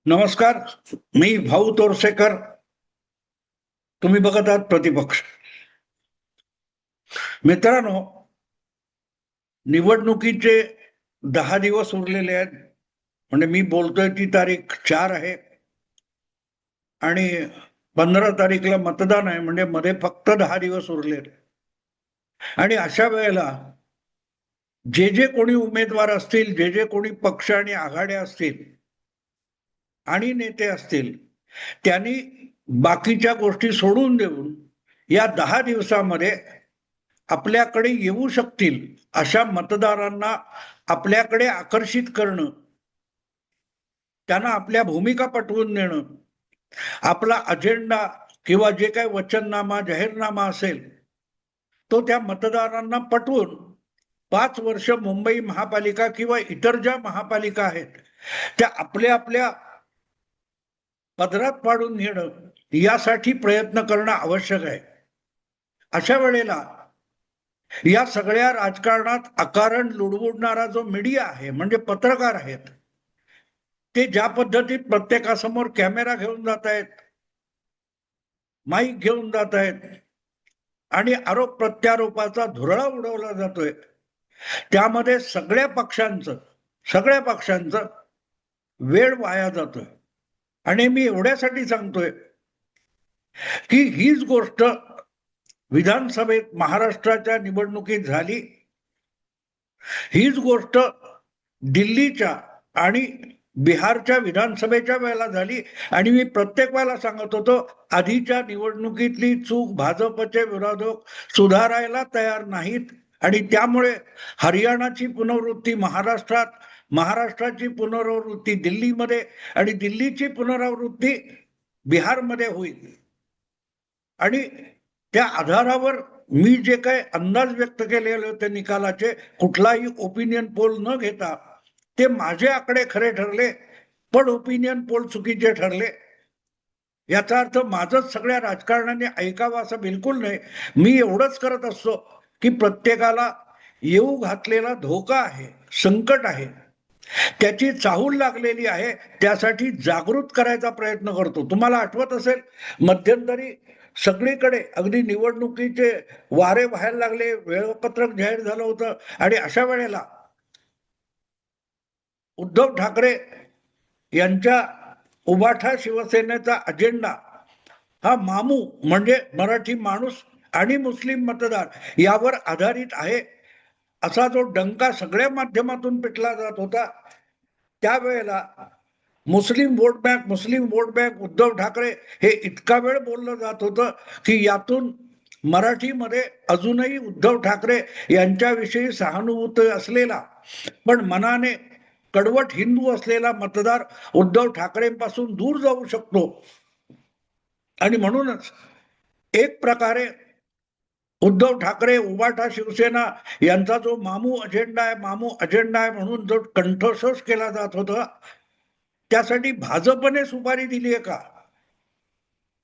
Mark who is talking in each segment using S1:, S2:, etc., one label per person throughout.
S1: नमस्कार. मी भाऊ तोरसेकर. तुम्ही बघत आहात प्रतिपक्ष. मित्रांनो, निवडणुकीचे 10 दिवस उरलेले आहेत. म्हणजे मी बोलतोय ती तारीख 4 आहे आणि 15 तारीखला मतदान आहे. म्हणजे मध्ये फक्त 10 दिवस उरले. आणि अशा वेळेला जे जे कोणी उमेदवार असतील, जे जे कोणी पक्ष आणि आघाड्या असतील आणि नेते असतील, त्यांनी बाकीच्या गोष्टी सोडून देऊन या 10 दिवसामध्ये आपल्याकडे येऊ शकतील अशा मतदारांना आपल्याकडे आकर्षित करणं, त्यांना आपल्या भूमिका पटवून देणं, आपला अजेंडा किंवा जे काही वचननामा जाहीरनामा असेल तो त्या मतदारांना पटवून 5 वर्ष मुंबई महापालिका किंवा इतर ज्या महापालिका आहेत त्या आपल्या आपल्या पदरात पाडून घेणं, यासाठी प्रयत्न करणं आवश्यक आहे. अशा वेळेला या सगळ्या राजकारणात अकारण लुडबुडणारा जो मीडिया आहे, म्हणजे पत्रकार आहेत, ते ज्या पद्धतीत प्रत्येकासमोर कॅमेरा घेऊन जात आहेत, माईक घेऊन जात आहेत आणि आरोप प्रत्यारोपाचा धुरळा उडवला जातोय, त्यामध्ये सगळ्या पक्षांचं वेळ वाया जातोय. आणि मी एवढ्यासाठी सांगतोय की हीच गोष्ट विधानसभेत महाराष्ट्राच्या निवडणुकीत झाली, हीच गोष्ट दिल्लीच्या आणि बिहारच्या विधानसभेच्या वेळेला झाली. आणि मी प्रत्येक वेळेला सांगत होतो, आधीच्या निवडणुकीतली चूक भाजपचे विरोधक सुधारायला तयार नाहीत आणि त्यामुळे हरियाणाची पुनरावृत्ती महाराष्ट्रात, महाराष्ट्राची पुनरावृत्ती दिल्लीमध्ये आणि दिल्लीची पुनरावृत्ती बिहारमध्ये होईल. आणि त्या आधारावर मी जे काही अंदाज व्यक्त केलेले होते निकालाचे, कुठलाही ओपिनियन पोल न घेता, ते माझे आकडे खरे ठरले, पण ओपिनियन पोल चुकीचे ठरले. याचा अर्थ माझंच सगळ्या राजकारणाने ऐकावं असं बिलकुल नाही. मी एवढंच करत असतो की प्रत्येकाला येऊ घातलेला धोका आहे, संकट आहे, त्याची चाहूल लागलेली आहे, त्यासाठी जागृत करायचा प्रयत्न करतो. तुम्हाला आठवत असेल, मध्यंतरी सगळीकडे अगदी निवडणुकीचे वारे व्हायला लागले, वेळापत्रक जाहीर झालं होतं आणि अशा वेळेला उद्धव ठाकरे यांच्या उबाठा शिवसेनेचा अजेंडा हा मामू म्हणजे मराठी माणूस आणि मुस्लिम मतदार यावर आधारित आहे, असा जो डंका सगळ्या माध्यमातून पिटला जात होता. त्यावेळेला मुस्लिम वोट बँक उद्धव ठाकरे हे इतका वेळ बोललं जात होतं की यातून मराठीमध्ये अजूनही उद्धव ठाकरे यांच्याविषयी सहानुभूती असलेला पण मनाने कडवट हिंदू असलेला मतदार उद्धव ठाकरेंपासून दूर जाऊ शकतो. आणि म्हणूनच एक प्रकारे उद्धव ठाकरे उबाठा शिवसेना यांचा जो मामू अजेंडा आहे म्हणून जो कंठोषोष केला जात होता, त्यासाठी भाजपने सुपारी दिली आहे का,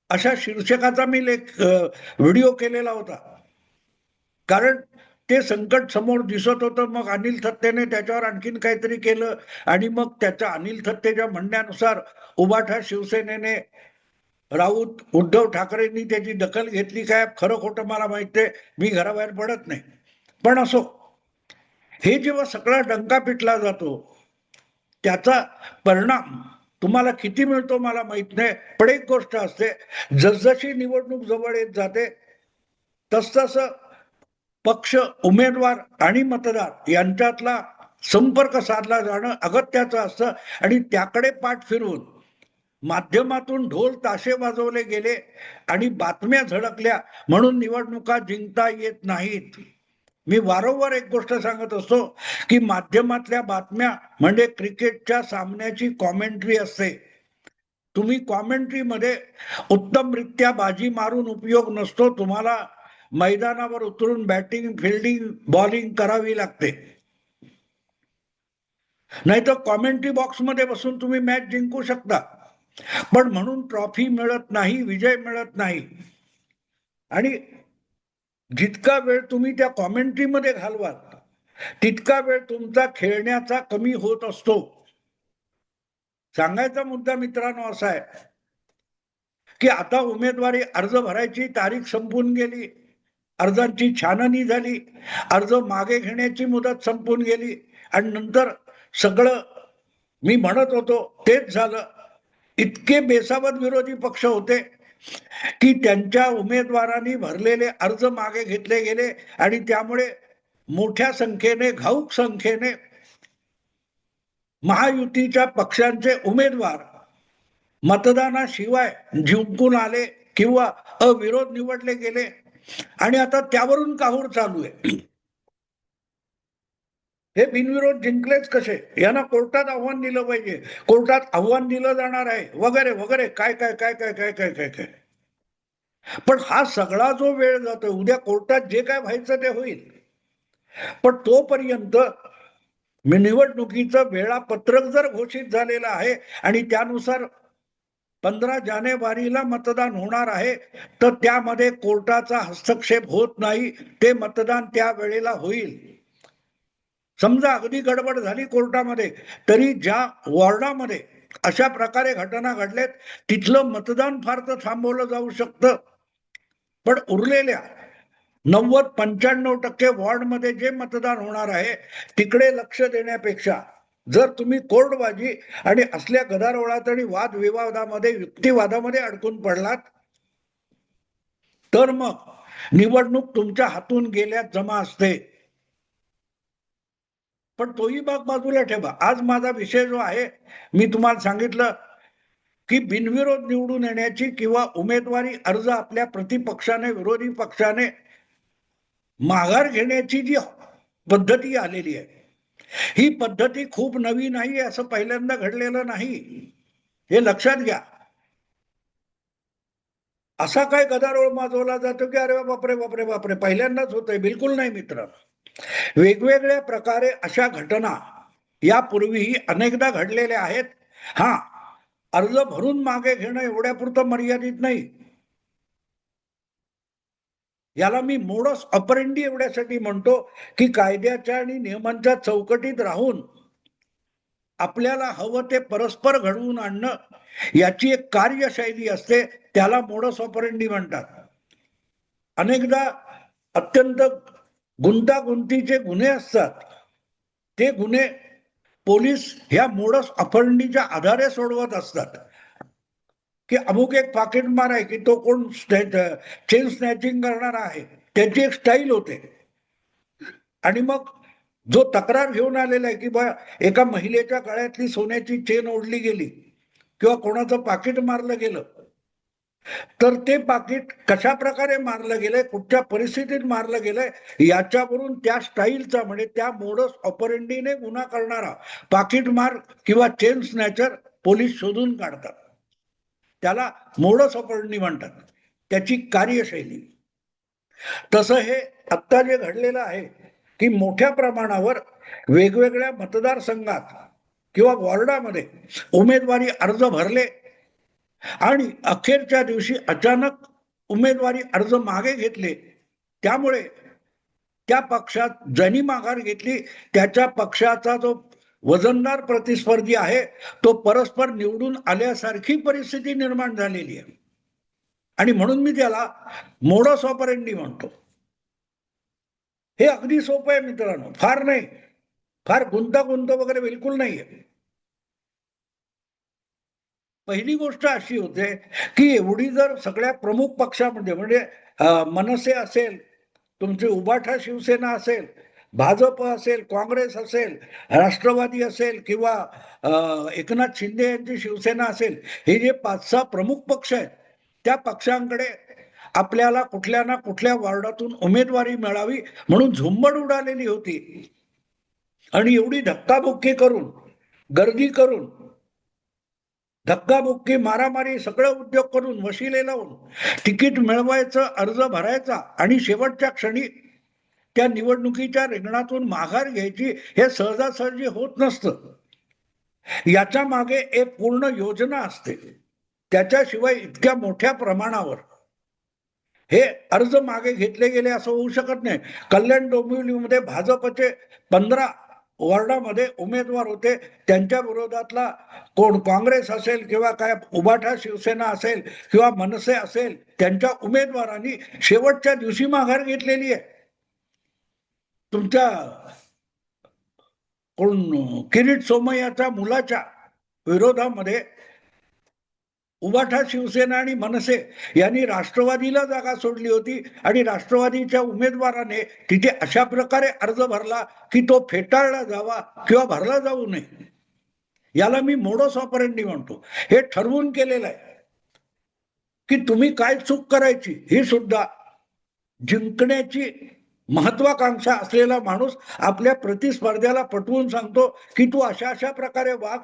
S1: अशा शीर्षकाचा मी व्हिडिओ केलेला होता. कारण ते संकट समोर दिसत होतं. मग अनिल थत्तेने त्याच्यावर आणखीन काहीतरी केलं आणि मग त्याच्या अनिल थत्तेच्या म्हणण्यानुसार उबाठा शिवसेनेने राऊत उद्धव ठाकरेंनी त्याची दखल घेतली. काय खरं खोटं मला माहित आहे, मी घराबाहेर पडत नाही. पण असो, हे जेव्हा सगळा डंका पिटला जातो त्याचा परिणाम तुम्हाला किती मिळतो मला माहित नाही. पण एक गोष्ट असते, जसजशी निवडणूक जवळ येत जाते तसतस पक्ष, उमेदवार आणि मतदार यांच्यातला संपर्क साधला जाणं अगत्याचं असतं. आणि त्याकडे पाठ फिरवून माध्यमातून ढोल ताशे वाजवले गेले आणि बातम्या झळकल्या म्हणून निवडणुका जिंकता येत नाहीत. मी वारंवार एक गोष्ट सांगत असतो की माध्यमातल्या बातम्या म्हणजे क्रिकेटच्या सामन्याची कॉमेंट्री असते. तुम्ही कॉमेंट्रीमध्ये उत्तमरित्या बाजी मारून उपयोग नसतो, तुम्हाला मैदानावर उतरून बॅटिंग, फिल्डिंग, बॉलिंग करावी लागते. नाही तर कॉमेंट्री बॉक्समध्ये बसून तुम्ही मॅच जिंकू शकता, पण म्हणून ट्रॉफी मिळत नाही, विजय मिळत नाही. आणि जितका वेळ तुम्ही त्या कॉमेंट्रीमध्ये घालवाल तितका वेळ तुमचा खेळण्याचा कमी होत असतो. सांगायचा मुद्दा मित्रांनो असा आहे की आता उमेदवारी अर्ज भरायची तारीख संपून गेली, अर्जांची छाननी झाली, अर्ज मागे घेण्याची मुदत संपून गेली आणि नंतर सगळं मी म्हणत होतो तेच झालं. इतके बेसावध विरोधी पक्ष होते की त्यांच्या उमेदवारांनी भरलेले अर्ज मागे घेतले गेले आणि त्यामुळे मोठ्या संख्येने, घाऊक संख्येने महायुतीच्या पक्षांचे उमेदवार मतदानाशिवाय जिंकून आले किंवा अविरोध निवडले गेले आणि आता त्यावरून काहूर चालू आहे. हे बिनविरोध जिंकलेच कसे, यांना कोर्टात आव्हान दिलं पाहिजे, कोर्टात आव्हान दिलं जाणार आहे वगैरे वगैरे काय काय काय काय काय काय काय काय. पण हा सगळा जो वेळ जातो, उद्या कोर्टात जे काय व्हायचं ते होईल, पण तोपर्यंत निवडणुकीचं वेळापत्रक जर घोषित झालेलं आहे आणि त्यानुसार 15 जानेवारीला मतदान होणार आहे, तर त्यामध्ये कोर्टाचा हस्तक्षेप होत नाही, ते मतदान त्या वेळेला होईल. समजा अगदी गडबड झाली कोर्टामध्ये, तरी ज्या वॉर्डामध्ये अशा प्रकारे घटना घडल्यात तिथलं मतदान फार तर थांबवलं जाऊ शकतं, पण उरलेल्या 90-95% वॉर्डमध्ये जे मतदान होणार आहे तिकडे लक्ष देण्यापेक्षा जर तुम्ही कोर्टबाजी आणि असल्या गदारोळात आणि वादविवादामध्ये, युक्तिवादामध्ये अडकून पडलात, तर मग निवडणूक तुमच्या हातून गेल्यात जमा असते. पण तोही भाग बाजूला ठेवा. आज माझा विषय जो आहे, मी तुम्हाला सांगितलं की बिनविरोध निवडून येण्याची किंवा उमेदवारी अर्ज आपल्या प्रतिपक्षाने, विरोधी पक्षाने माघार घेण्याची जी पद्धती आलेली आहे, ही पद्धती खूप नवी नाही, असं पहिल्यांदा घडलेलं नाही, हे लक्षात घ्या. असा काय गदारोळ माजवला जातो की अरे बापरे बापरे बापरे पहिल्यांदाच होतंय? बिलकुल नाही मित्र. वेगवेगळ्या प्रकारे अशा घटना यापूर्वीही अनेकदा घडलेल्या आहेत. हा, अर्ज भरून मागे घेणं एवढ्यापुरतं मर्यादित नाही. याला मी मोडस ऑपरेंडी एवढ्यासाठी म्हणतो की कायद्याच्या आणि नियमांच्या चौकटीत राहून आपल्याला हवं ते परस्पर घडवून आणणं, याची एक कार्यशैली असते, त्याला मोडस ऑपरेंडी म्हणतात. अनेकदा अत्यंत गुंतागुंतीचे गुन्हे असतात, ते गुन्हे पोलीस ह्या मोडस ऑपरेंडीच्या आधारे सोडवत असतात की अमुक एक पाकिटमार आहे की तो कोण चेन स्नॅचिंग करणार आहे, त्याची एक स्टाईल होते. आणि मग जो तक्रार घेऊन आलेला आहे की बा एका महिलेच्या गळ्यातली सोन्याची चेन ओढली गेली किंवा कोणाचं पाकिट मारलं गेलं, तर ते पाकिट कशा प्रकारे मारलं गेलंय, कुठच्या परिस्थितीत मारलं गेलंय, याच्यावरून त्या स्टाईलचा म्हणजे त्या मोडस ऑपरेंडीने गुन्हा करणारा पाकिट मार किंवा चेन स्नॅचर पोलीस शोधून काढतात. त्याला मोडस ऑपरेंडी म्हणतात, त्याची कार्यशैली. तसं हे आत्ता जे घडलेलं आहे की मोठ्या प्रमाणावर वेगवेगळ्या मतदारसंघात किंवा वॉर्डामध्ये उमेदवारी अर्ज भरले आणि अखेरच्या दिवशी अचानक उमेदवारी अर्ज मागे घेतले, त्यामुळे त्या पक्षात ज्यांनी माघार घेतली त्याच्या पक्षाचा जो वजनदार प्रतिस्पर्धी आहे तो परस्पर निवडून आल्यासारखी परिस्थिती निर्माण झालेली आहे. आणि म्हणून मी त्याला मोडस ऑपरेंडी म्हणतो. हे अगदी सोपं आहे मित्रांनो, फार नाही, फार गुंतागुंत वगैरे बिलकुल नाहीये. पहिली गोष्ट अशी होते की एवढी जर सगळ्या प्रमुख पक्षामध्ये म्हणजे मनसे असेल, तुमची उबाठा शिवसेना असेल, भाजप असेल, काँग्रेस असेल, राष्ट्रवादी असेल किंवा एकनाथ शिंदे यांची शिवसेना असेल, हे जे 5-6 प्रमुख पक्ष आहेत, त्या पक्षांकडे आपल्याला कुठल्या ना कुठल्या वॉर्डातून उमेदवारी मिळावी म्हणून झुंबड उडालेली होती. आणि एवढी धक्काबुक्की करून, गर्दी करून, धक्काबुक्की, मारामारी, सगळं उद्योग करून, वशिले लावून तिकीट मिळवायचं, अर्ज भरायचा आणि शेवटच्या क्षणी त्या निवडणुकीच्या रिंगणातून माघार घ्यायची, हे सहजासहजी होत नसतं. याच्या मागे एक पूर्ण योजना असते. त्याच्याशिवाय इतक्या मोठ्या प्रमाणावर हे अर्ज मागे घेतले गेले असं होऊ शकत नाही. कल्याण डोंबिवलीमध्ये भाजपचे 15 वॉर्डामध्ये उमेदवार होते, त्यांच्या विरोधातला कोण काँग्रेस असेल किंवा काय उभाठा शिवसेना असेल किंवा मनसे असेल, त्यांच्या उमेदवारांनी शेवटच्या दिवशी माघार घेतलेली आहे. तुमच्या कोण किरीट सोमय्याच्या मुलाच्या विरोधामध्ये उभाठा शिवसेना आणि मनसे यांनी राष्ट्रवादीला जागा सोडली होती आणि राष्ट्रवादीच्या उमेदवाराने तिथे अशा प्रकारे अर्ज भरला की तो फेटाळला जावा किंवा भरला जाऊ नये. याला मी मोडस ऑपरेंडी म्हणतो. हे ठरवून केलेलं आहे की तुम्ही काय चूक करायची ही सुद्धा जिंकण्याची महत्वाकांक्षा असलेला माणूस आपल्या प्रतिस्पर्ध्याला पटवून सांगतो की तू अशा अशा प्रकारे वाग,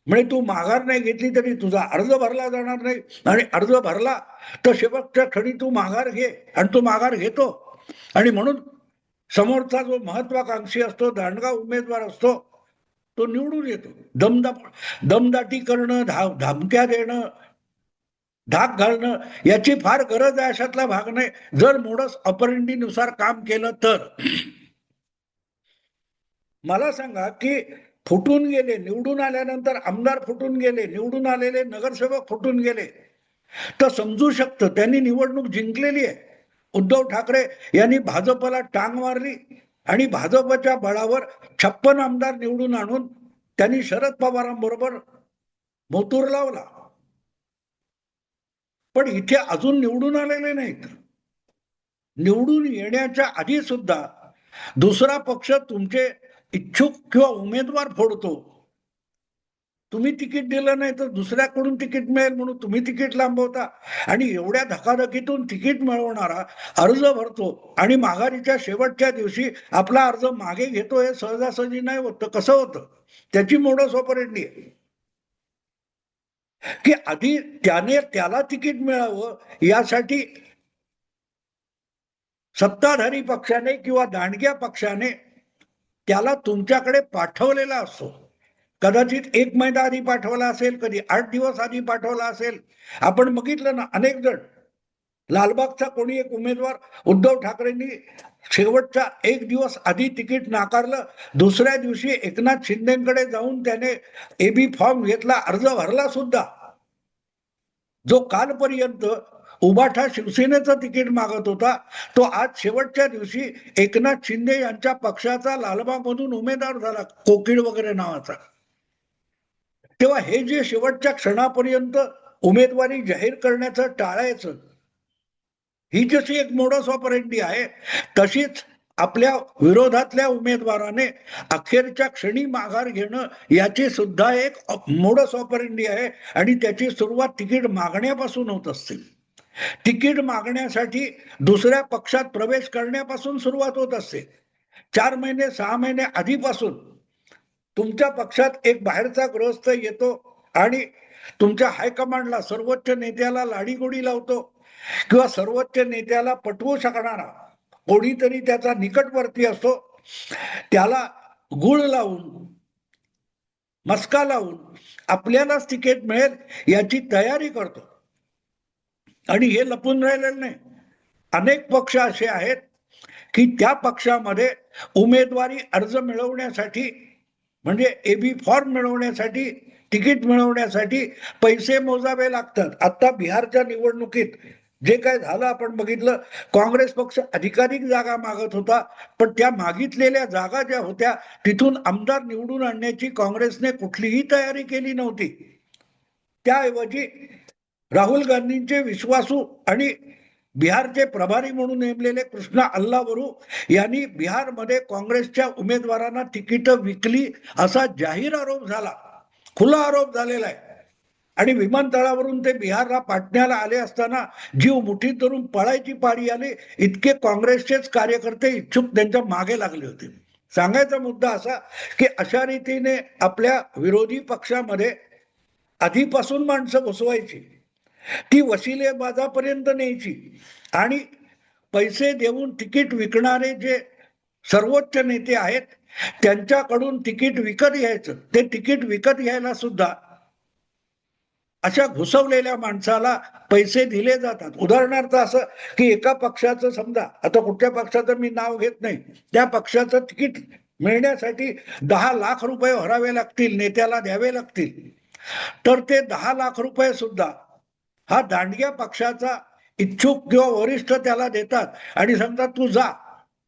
S1: म्हणजे तू माघार नाही घेतली तरी तुझा अर्ज भरला जाणार नाही, आणि अर्ज भरला तर शेवटच्या क्षणी तू माघार घे, आणि तू माघार घेतो. आणि म्हणून समोरचा जो महत्वाकांक्षी असतो, दांडगा उमेदवार असतो, तो निवडून येतो. दमदाटी करणं, धमक्या देणं, धाक घालणं याची फार गरज आहे अशातला भाग नाही, जर मोडस ऑपरेंडीनुसार काम केलं तर. मला सांगा की फुटून गेले, निवडून आल्यानंतर आमदार फुटून गेले, निवडून आलेले नगरसेवक फुटून गेले, तर समजू शकतं त्यांनी निवडणूक जिंकलेली आहे. उद्धव ठाकरे यांनी भाजपला टांग मारली आणि भाजपच्या बळावर 56 आमदार निवडून आणून त्यांनी शरद पवारांबरोबर मोतूर लावला. पण इथे अजून निवडून आलेले नाहीत. निवडून येण्याच्या आधी सुद्धा दुसरा पक्ष तुमचे इच्छुक किंवा उमेदवार फोडतो. तुम्ही तिकीट दिलं नाही तर दुसऱ्याकडून तिकीट मिळेल म्हणून तुम्ही तिकीट लांबवता, आणि एवढ्या धकाधकीतून तिकीट मिळवणारा अर्ज भरतो आणि माघारीच्या शेवटच्या दिवशी आपला अर्ज मागे घेतो. हे सहजासहजी नाही होत. कसं होतं? त्याची मोडस ऑपरेंडी आहे की आधी त्याला तिकीट मिळावं यासाठी सत्ताधारी पक्षाने किंवा दांडग्या पक्षाने त्याला तुमच्याकडे पाठवलेला असतो. कदाचित 1 महिना आधी पाठवला असेल, कधी 8 दिवस आधी पाठवला असेल. आपण बघितलं ना, अनेक जण, लालबागचा कोणी एक उमेदवार उद्धव ठाकरेंनी शेवटचा 1 दिवस आधी तिकीट नाकारलं, दुसऱ्या दिवशी एकनाथ शिंदेकडे जाऊन त्याने एबी फॉर्म घेतला, अर्ज भरला सुद्धा. जो कालपर्यंत उभाठा शिवसेनेचं तिकीट मागत होता, तो आज शेवटच्या दिवशी एकनाथ शिंदे यांच्या पक्षाचा लालबागमधून उमेदवार झाला, कोकिळ वगैरे नावाचा. तेव्हा हे जे शेवटच्या क्षणापर्यंत उमेदवारी जाहीर करण्याचं टाळायचं, ही जशी एक मोडस ऑपरेंडी आहे, तशीच आपल्या विरोधातल्या उमेदवाराने अखेरच्या क्षणी माघार घेणं याची सुद्धा एक मोडस ऑपरेंडी आहे. आणि त्याची सुरुवात तिकीट मागण्यापासून होत असते. तिकीट मागण्यासाठी दुसऱ्या पक्षात प्रवेश करण्यापासून सुरुवात होत असते. 4 महिने 6 महिने आधीपासून तुमच्या पक्षात एक बाहेरचा गृहस्थ येतो आणि तुमच्या हायकमांडला, सर्वोच्च नेत्याला लाडीगोडी लावतो, किंवा सर्वोच्च नेत्याला पटवू शकणारा कोणीतरी त्याचा निकटवर्ती असतो, त्याला गुळ लावून, मस्का लावून आपल्यालाच तिकीट मिळेल याची तयारी करतो. आणि हे लपून राहिलेलं नाही. अनेक पक्ष असे आहेत की त्या पक्षामध्ये उमेदवारी अर्ज मिळवण्यासाठी, म्हणजे एबी फॉर्म मिळवण्यासाठी, तिकीट मिळवण्यासाठी पैसे मोजावे लागतात. आता बिहारच्या निवडणुकीत जे काय झालं आपण बघितलं. काँग्रेस पक्ष अधिकाधिक जागा मागत होता, पण त्या मागितलेल्या जागा ज्या होत्या तिथून आमदार निवडून आणण्याची काँग्रेसने कुठलीही तयारी केली नव्हती. त्याऐवजी राहुल गांधींचे विश्वासू आणि बिहारचे प्रभारी म्हणून नेमलेले कृष्णा अल्लावरू यांनी बिहारमध्ये काँग्रेसच्या उमेदवारांना तिकीट विकली असा जाहीर आरोप झाला, खुला आरोप झालेला आहे. आणि विमानतळावरून ते बिहारला पाटण्याला आले असताना जीव मुठीत धरून पळायची पाळी आली. इतके काँग्रेसचेच कार्यकर्ते इच्छुक त्यांच्या मागे लागले होते. सांगायचा मुद्दा असा की अशा रीतीने आपल्या विरोधी पक्षामध्ये आधीपासून माणसं घुसवायची, ती वशिलेबाजापर्यंत न्यायची, आणि पैसे देऊन तिकीट विकणारे जे सर्वोच्च नेते आहेत त्यांच्याकडून तिकीट विकत घ्यायचं. ते तिकीट विकत घ्यायला सुद्धा अशा घुसवलेल्या माणसाला पैसे दिले जातात. उदाहरणार्थ असं की एका पक्षाचं, समजा आता कुठल्या पक्षाचं मी नाव घेत नाही, त्या पक्षाचं तिकीट मिळण्यासाठी 10 लाख रुपये भरावे लागतील, नेत्याला द्यावे लागतील. तर ते 10 लाख रुपये सुद्धा हा दांडग्या पक्षाचा इच्छुक किंवा वरिष्ठ त्याला देतात आणि समजा तू जा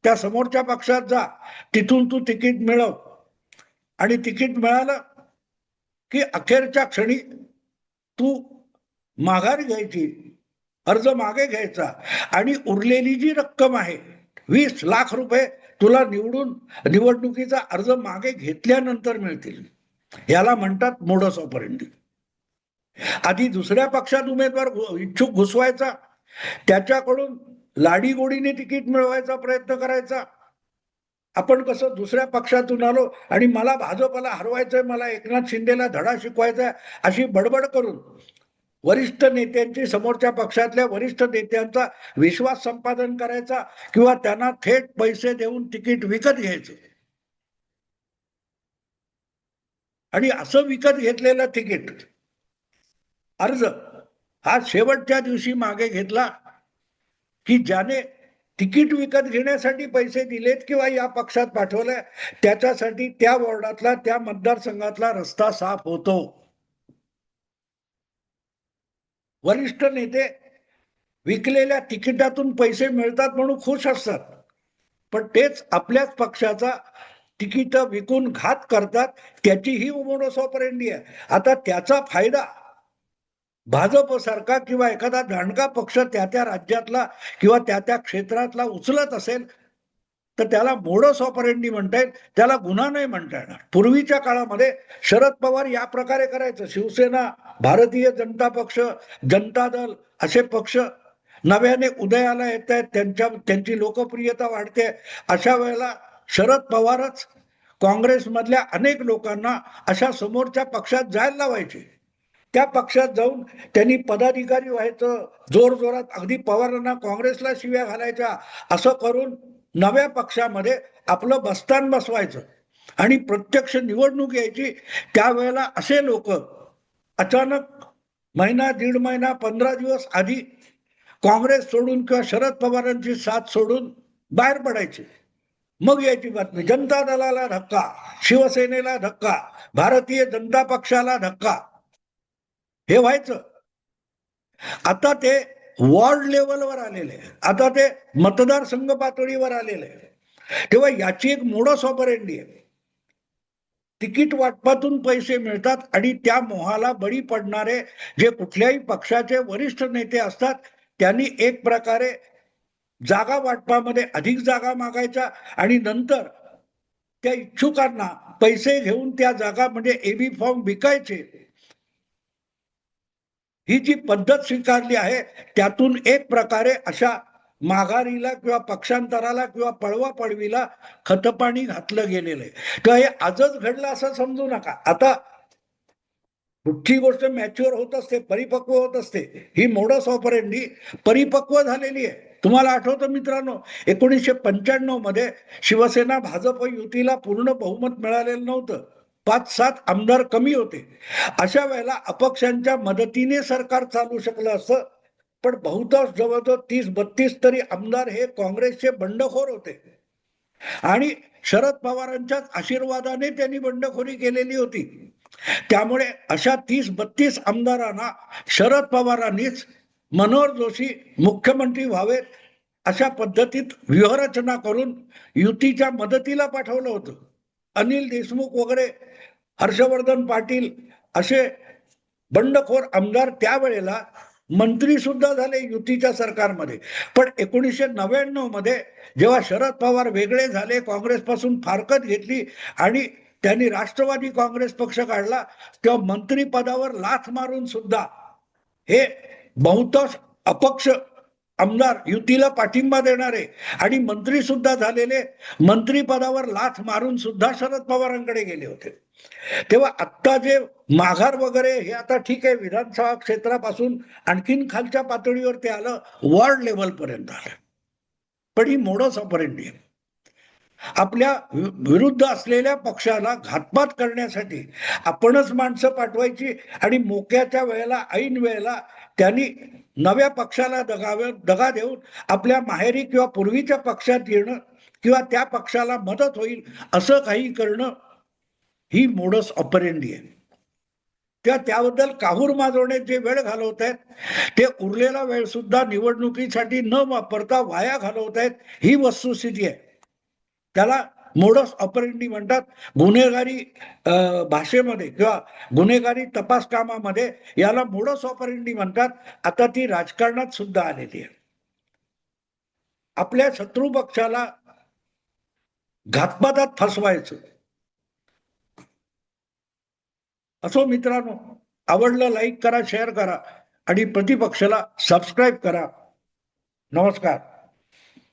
S1: त्या समोरच्या पक्षात जा, तिथून तू तिकीट मिळव आणि तिकीट मिळालं की अखेरच्या क्षणी तू माघार घ्यायची, अर्ज मागे घ्यायचा आणि उरलेली जी रक्कम आहे 20 लाख रुपये तुला निवडणुकीचा अर्ज मागे घेतल्यानंतर मिळतील. याला म्हणतात मोडस ऑपरेंडी. आधी दुसऱ्या पक्षात उमेदवार इच्छुक घुसवायचा, त्याच्याकडून लाडीगोडीने तिकीट मिळवायचा प्रयत्न करायचा. आपण कसं दुसऱ्या पक्षातून आलो आणि मला भाजपला हरवायचंय, मला एकनाथ शिंदेला धडा शिकवायचा अशी बडबड करून वरिष्ठ नेत्यांची, समोरच्या पक्षातल्या वरिष्ठ नेत्यांचा विश्वास संपादन करायचा किंवा त्यांना थेट पैसे देऊन तिकीट विकत घ्यायचं. आणि असं विकत घेतलेलं तिकीट अर्ज हा शेवटच्या दिवशी मागे घेतला की ज्याने तिकीट विकत घेण्यासाठी पैसे दिलेत किंवा या पक्षात पाठवलंय त्याच्यासाठी त्या वॉर्डातला, त्या मतदारसंघातला रस्ता साफ होतो. वरिष्ठ नेते विकलेल्या तिकिटातून पैसे मिळतात म्हणून खुश असतात, पण तेच आपल्याच पक्षाचा तिकीट विकून घात करतात. त्याची ही मोडस ऑपरेंडी आहे. आता त्याचा फायदा भाजप सारखा किंवा एखादा दांडगा पक्ष त्या त्या राज्यातला किंवा त्या त्या क्षेत्रातला उचलत असेल तर त्याला मोडस ऑपरेंडी म्हणता येईल, त्याला गुन्हा नाही म्हणता येणार. पूर्वीच्या काळामध्ये शरद पवार या प्रकारे करायचं. शिवसेना, भारतीय जनता पक्ष, जनता दल असे पक्ष नव्याने उदयाला येत आहेत, त्यांची लोकप्रियता वाढते. अशा वेळेला शरद पवारच काँग्रेसमधल्या अनेक लोकांना अशा समोरच्या पक्षात जायला लावायचे. त्या पक्षात जाऊन त्यांनी पदाधिकारी व्हायचं, जोर जोरात अगदी पवारांना काँग्रेसला शिव्या घालायच्या, असं करून नव्या पक्षामध्ये आपलं बस्तान बसवायचं आणि प्रत्यक्ष निवडणूक यायची. त्यावेळेला असे लोक अचानक महिना, दीड महिना, 15 दिवस आधी काँग्रेस सोडून किंवा शरद पवारांची साथ सोडून बाहेर पडायचे. मग यायची बातमी, जनता दलाला धक्का, शिवसेनेला धक्का, भारतीय जनता पक्षाला धक्का, हे व्हायचं. आता ते वॉर्ड लेवलवर आलेले, आता ते मतदारसंघ पातळीवर आलेले. तेव्हा याची एक मोडस ऑपरेंडी आहे. तिकीट वाटपातून पैसे मिळतात आणि त्या मोहाला बळी पडणारे जे कुठल्याही पक्षाचे वरिष्ठ नेते असतात त्यांनी एक प्रकारे जागा वाटपामध्ये अधिक जागा मागायच्या आणि नंतर त्या इच्छुकांना पैसे घेऊन त्या जागा म्हणजे एबी फॉर्म विकायचे. ही जी पद्धत स्वीकारली आहे त्यातून एक प्रकारे अशा माघारीला किंवा पक्षांतराला किंवा पळवापळवीला खतपाणी घातलं गेलेलं आहे. तर हे आजच घडलं असं समजू नका. आता कुठची गोष्ट मॅच्युअर होत असते, परिपक्व होत असते. ही मोडस ऑपरेंडी परिपक्व झालेली आहे. तुम्हाला आठवतं मित्रांनो, 1995 मध्ये शिवसेना भाजप युतीला पूर्ण बहुमत मिळालेलं नव्हतं. 5-7 आमदार कमी होते. अशा वेळेला अपक्षांच्या मदतीने सरकार चालू शकलं असतं, पण बहुतांश जवळजवळ 30-32 तरी आमदार हे काँग्रेसचे बंडखोर होते आणि शरद पवारांच्याच आशीर्वादाने त्यांनी बंडखोरी केलेली होती. त्यामुळे अशा 30-32 आमदारांना शरद पवारांनीच मनोहर जोशी मुख्यमंत्री व्हावेत अशा पद्धतीत व्यूहरचना करून युतीच्या मदतीला पाठवलं होतं. अनिल देशमुख वगैरे, हर्षवर्धन पाटील असे बंडखोर आमदार त्यावेळेला मंत्री सुद्धा झाले युतीच्या सरकारमध्ये. पण 1999 मध्ये जेव्हा शरद पवार वेगळे झाले, काँग्रेसपासून फारकत घेतली आणि त्यांनी राष्ट्रवादी काँग्रेस पक्ष काढला, तेव्हा मंत्रीपदावर लाथ मारून सुद्धा हे बहुतांश अपक्ष आमदार युतीला पाठिंबा देणारे आणि मंत्री सुद्धा झालेले मंत्रीपदावर लाथ मारून सुद्धा शरद पवारांकडे गेले होते. तेव्हा आत्ता जे माघार वगैरे हे आता ठीक आहे, विधानसभा क्षेत्रापासून आणखीन खालच्या पातळीवर ते आलं, वॉर्ड लेवल पर्यंत आलं. पण ही मोडस ऑपरेंडी आहे. आपल्या विरुद्ध असलेल्या पक्षाला घातपात करण्यासाठी आपणच माणसं पाठवायची आणि मोक्याच्या वेळेला, ऐन वेळेला त्यांनी नव्या पक्षाला दगा देऊन आपल्या माहेरी किंवा पूर्वीच्या पक्षात येणं, किंवा त्या पक्षाला मदत होईल असं काही करणं ही मोडस ऑपरेंडी आहे. त्याबद्दल काहूर माजवण्यात जे वेळ घालवत आहेत ते उरलेला वेळ सुद्धा निवडणुकीसाठी न वापरता वाया घालवत आहेत, ही वस्तुस्थिती आहे. त्याला मोडस ऑपरेंडी म्हणतात. गुन्हेगारी भाषेमध्ये किंवा गुन्हेगारी तपास कामामध्ये याला मोडस ऑपरेंडी म्हणतात. आता ती राजकारणात सुद्धा आलेली आहे. आपल्या शत्रू पक्षाला घातपातात फसवायचं. असो मित्रांनो, आवडलं लाईक करा, शेअर करा आणि प्रतिपक्षाला सबस्क्राईब करा. नमस्कार.